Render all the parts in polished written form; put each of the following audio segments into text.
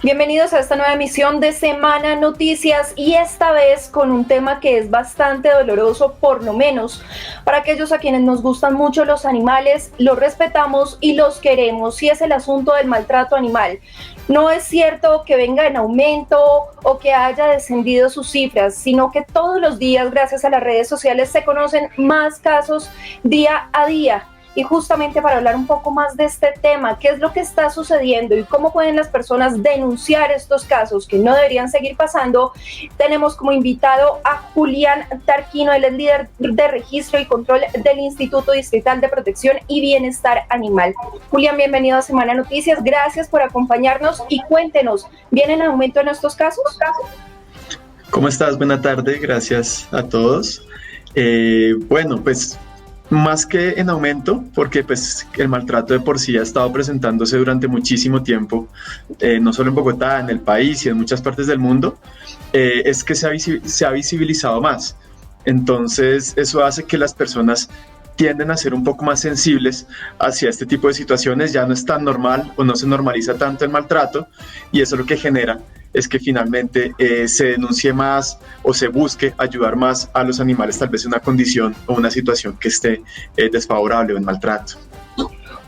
Bienvenidos a esta nueva emisión de Semana Noticias y esta vez con un tema que es bastante doloroso, por lo menos para aquellos a quienes nos gustan mucho los animales, los respetamos y los queremos, y es el asunto del maltrato animal. No es cierto que venga en aumento o que haya descendido sus cifras, sino que todos los días, gracias a las redes sociales, se conocen más casos día a día. Y justamente para hablar un poco más de este tema, qué es lo que está sucediendo y cómo pueden las personas denunciar estos casos que no deberían seguir pasando, tenemos como invitado a Julián Tarquino. Él es líder de registro y control del Instituto Distrital de Protección y Bienestar Animal. Julián, bienvenido a Semana Noticias, gracias por acompañarnos y cuéntenos, ¿vienen en aumento en estos casos? ¿Cómo estás? Buena tarde, gracias a todos. Pues más que en aumento, porque pues el maltrato de por sí ha estado presentándose durante muchísimo tiempo, no solo en Bogotá, en el país y en muchas partes del mundo, es que se ha visibilizado más. Entonces eso hace que las personas tienden a ser un poco más sensibles hacia este tipo de situaciones. Ya no es tan normal o no se normaliza tanto el maltrato, y eso lo que genera es que finalmente se denuncie más o se busque ayudar más a los animales, tal vez en una condición o una situación que esté desfavorable o en maltrato.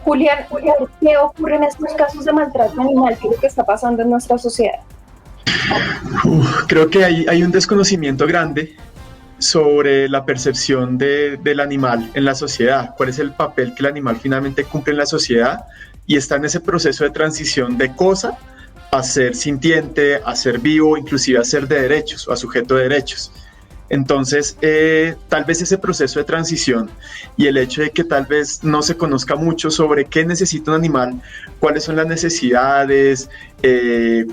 Julián, ¿qué ocurre en estos casos de maltrato animal? ¿Qué es lo que está pasando en nuestra sociedad? Creo que hay un desconocimiento grande sobre la percepción del animal en la sociedad, cuál es el papel que el animal finalmente cumple en la sociedad, y está en ese proceso de transición de cosa a ser sintiente, a ser vivo, inclusive a ser de derechos o a sujeto de derechos. Entonces, tal vez ese proceso de transición y el hecho de que tal vez no se conozca mucho sobre qué necesita un animal, cuáles son las necesidades,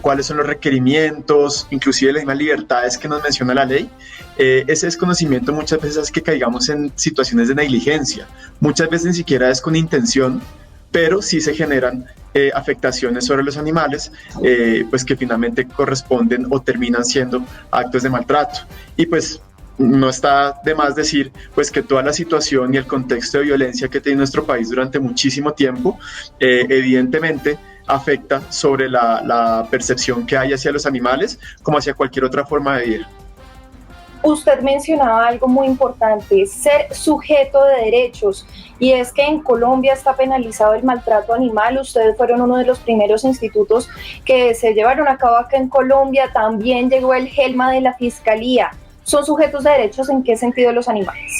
cuáles son los requerimientos, inclusive las mismas libertades que nos menciona la ley, ese desconocimiento muchas veces hace que caigamos en situaciones de negligencia, muchas veces ni siquiera es con intención, pero sí se generan afectaciones sobre los animales, pues que finalmente corresponden o terminan siendo actos de maltrato. Y pues no está de más decir pues que toda la situación y el contexto de violencia que tiene nuestro país durante muchísimo tiempo, evidentemente afecta sobre la percepción que hay hacia los animales como hacia cualquier otra forma de vida. Usted mencionaba algo muy importante, ser sujeto de derechos, y es que en Colombia está penalizado el maltrato animal. Ustedes fueron uno de los primeros institutos que se llevaron a cabo acá en Colombia, también llegó el GELMA de la Fiscalía. ¿Son sujetos de derechos en qué sentido los animales?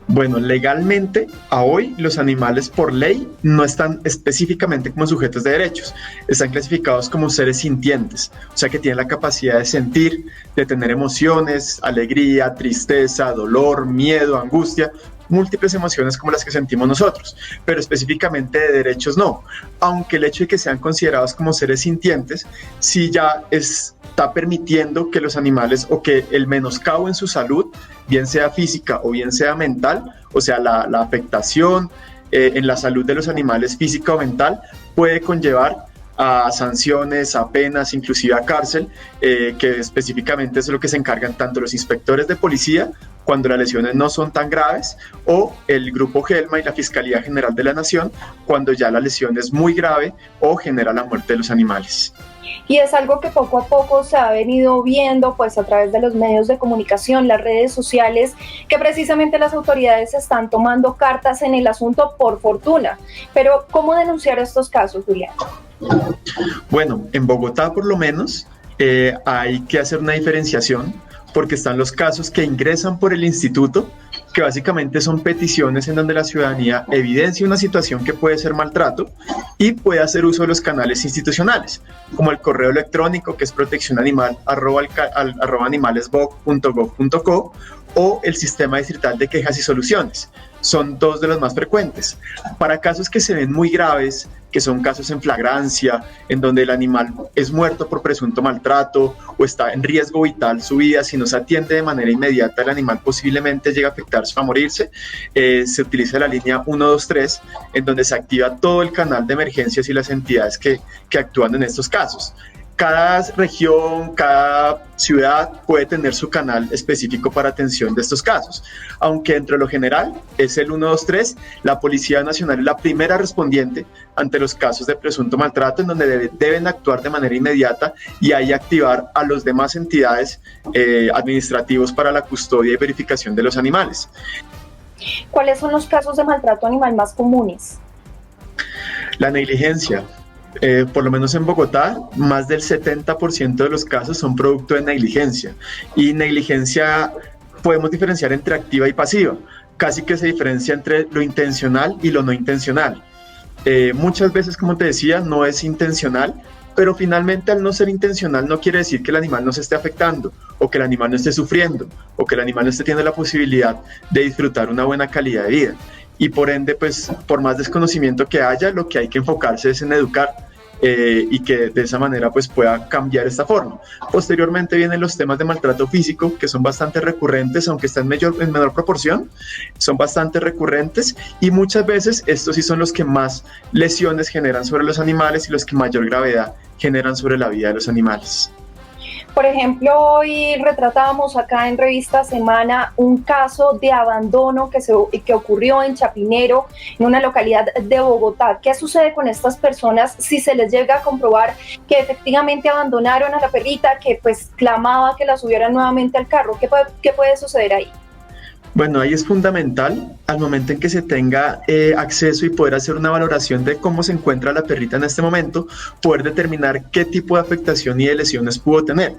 Bueno, legalmente, a hoy, los animales por ley no están específicamente como sujetos de derechos, están clasificados como seres sintientes, o sea que tienen la capacidad de sentir, de tener emociones, alegría, tristeza, dolor, miedo, angustia, múltiples emociones como las que sentimos nosotros, pero específicamente de derechos no, aunque el hecho de que sean considerados como seres sintientes sí ya está permitiendo que los animales, o que el menoscabo en su salud, bien sea física o bien sea mental, o sea la afectación en la salud de los animales física o mental, puede conllevar a sanciones, a penas, inclusive a cárcel, que específicamente es lo que se encargan tanto los inspectores de policía cuando las lesiones no son tan graves, o el grupo GELMA y la Fiscalía General de la Nación cuando ya la lesión es muy grave o genera la muerte de los animales. Y es algo que poco a poco se ha venido viendo pues a través de los medios de comunicación, las redes sociales, que precisamente las autoridades están tomando cartas en el asunto, por fortuna. Pero ¿cómo denunciar estos casos, Julián? Bueno, en Bogotá por lo menos hay que hacer una diferenciación, porque están los casos que ingresan por el instituto, que básicamente son peticiones en donde la ciudadanía evidencia una situación que puede ser maltrato y puede hacer uso de los canales institucionales, como el correo electrónico, que es proteccionanimal@animalesboc.gov.co, o el sistema distrital de quejas y soluciones. Son dos de los más frecuentes. Para casos que se ven muy graves, que son casos en flagrancia, en donde el animal es muerto por presunto maltrato o está en riesgo vital su vida, si no se atiende de manera inmediata, el animal posiblemente llega a afectarse o a morirse, se utiliza la línea 123, en donde se activa todo el canal de emergencias y las entidades que actúan en estos casos. cada región, cada ciudad puede tener su canal específico para atención de estos casos, aunque entre lo general es el 123, la Policía Nacional es la primera respondiente ante los casos de presunto maltrato, en donde deben actuar de manera inmediata y ahí activar a las demás entidades administrativos para la custodia y verificación de los animales. ¿Cuáles son los casos de maltrato animal más comunes? La negligencia. Por lo menos en Bogotá, más del 70% de los casos son producto de negligencia. Y negligencia podemos diferenciar entre activa y pasiva. Casi que se diferencia entre lo intencional y lo no intencional. Muchas veces, como te decía, no es intencional, pero finalmente al no ser intencional no quiere decir que el animal no se esté afectando, o que el animal no esté sufriendo, o que el animal no esté teniendo la posibilidad de disfrutar una buena calidad de vida. Y por ende, pues, por más desconocimiento que haya, lo que hay que enfocarse es en educar y que de esa manera pues pueda cambiar esta forma. Posteriormente vienen los temas de maltrato físico, que son bastante recurrentes, aunque están en menor proporción, son bastante recurrentes y muchas veces estos sí son los que más lesiones generan sobre los animales y los que mayor gravedad generan sobre la vida de los animales. Por ejemplo, hoy retratábamos acá en Revista Semana un caso de abandono que ocurrió en Chapinero, en una localidad de Bogotá. ¿Qué sucede con estas personas si se les llega a comprobar que efectivamente abandonaron a la perrita, que pues clamaba que la subieran nuevamente al carro? ¿Qué puede suceder ahí? Bueno, ahí es fundamental al momento en que se tenga acceso y poder hacer una valoración de cómo se encuentra la perrita en este momento, poder determinar qué tipo de afectación y de lesiones pudo tener,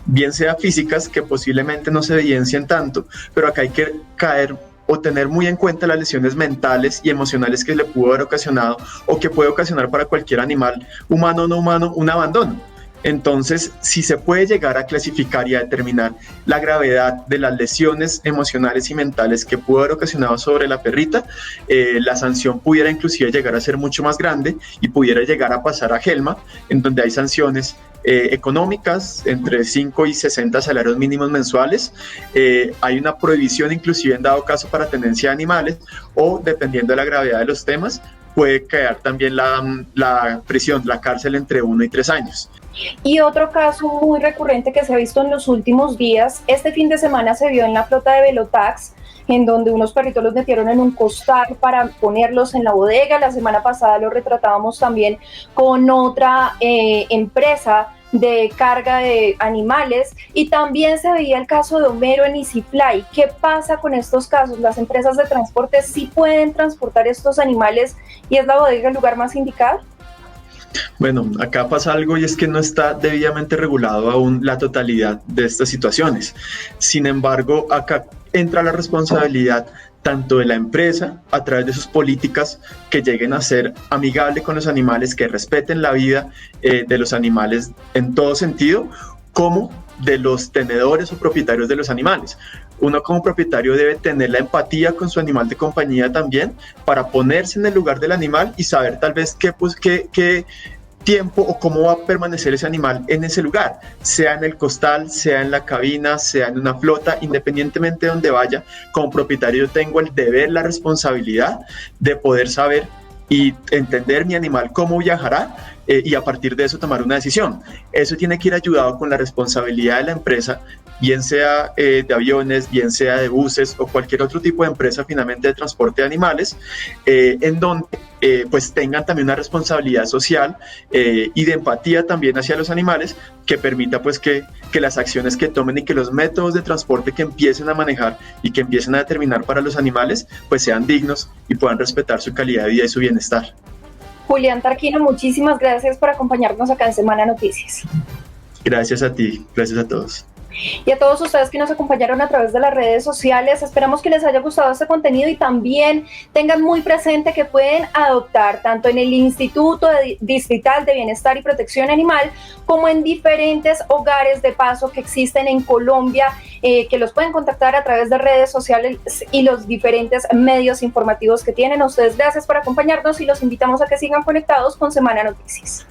bien sea físicas, que posiblemente no se evidencien tanto, pero acá hay que caer o tener muy en cuenta las lesiones mentales y emocionales que le pudo haber ocasionado o que puede ocasionar para cualquier animal, humano o no humano, un abandono. Entonces, si se puede llegar a clasificar y a determinar la gravedad de las lesiones emocionales y mentales que pudo haber ocasionado sobre la perrita, la sanción pudiera inclusive llegar a ser mucho más grande y pudiera llegar a pasar a GELMA, en donde hay sanciones económicas entre 5 y 60 salarios mínimos mensuales. Hay una prohibición inclusive en dado caso para tenencia de animales o, dependiendo de la gravedad de los temas, puede caer también la prisión, la cárcel entre 1 y 3 años. Y otro caso muy recurrente que se ha visto en los últimos días, este fin de semana se vio en la flota de Velotax, en donde unos perritos los metieron en un costal para ponerlos en la bodega. La semana pasada lo retratábamos también con otra empresa de carga de animales, y también se veía el caso de Homero en EasyFly. ¿Qué pasa con estos casos? ¿Las empresas de transporte sí pueden transportar estos animales y es la bodega el lugar más indicado? Bueno, acá pasa algo y es que no está debidamente regulado aún la totalidad de estas situaciones. Sin embargo, acá entra la responsabilidad tanto de la empresa a través de sus políticas que lleguen a ser amigables con los animales, que respeten la vida de los animales en todo sentido, como de los tenedores o propietarios de los animales. Uno como propietario debe tener la empatía con su animal de compañía también para ponerse en el lugar del animal y saber tal vez qué tiempo o cómo va a permanecer ese animal en ese lugar, sea en el costal, sea en la cabina, sea en una flota, independientemente de donde vaya. Como propietario yo tengo el deber, la responsabilidad de poder saber y entender mi animal cómo viajará y a partir de eso tomar una decisión. Eso tiene que ir ayudado con la responsabilidad de la empresa, bien sea de aviones, bien sea de buses o cualquier otro tipo de empresa finalmente de transporte de animales, en donde pues tengan también una responsabilidad social y de empatía también hacia los animales, que permita pues que las acciones que tomen y que los métodos de transporte que empiecen a manejar y que empiecen a determinar para los animales pues sean dignos y puedan respetar su calidad de vida y su bienestar. Julián Tarquino, muchísimas gracias por acompañarnos acá en Semana Noticias. Gracias a ti, gracias a todos. Y a todos ustedes que nos acompañaron a través de las redes sociales, esperamos que les haya gustado este contenido y también tengan muy presente que pueden adoptar tanto en el Instituto Distrital de Bienestar y Protección Animal como en diferentes hogares de paso que existen en Colombia, que los pueden contactar a través de redes sociales y los diferentes medios informativos que tienen. A ustedes gracias por acompañarnos y los invitamos a que sigan conectados con Semana Noticias.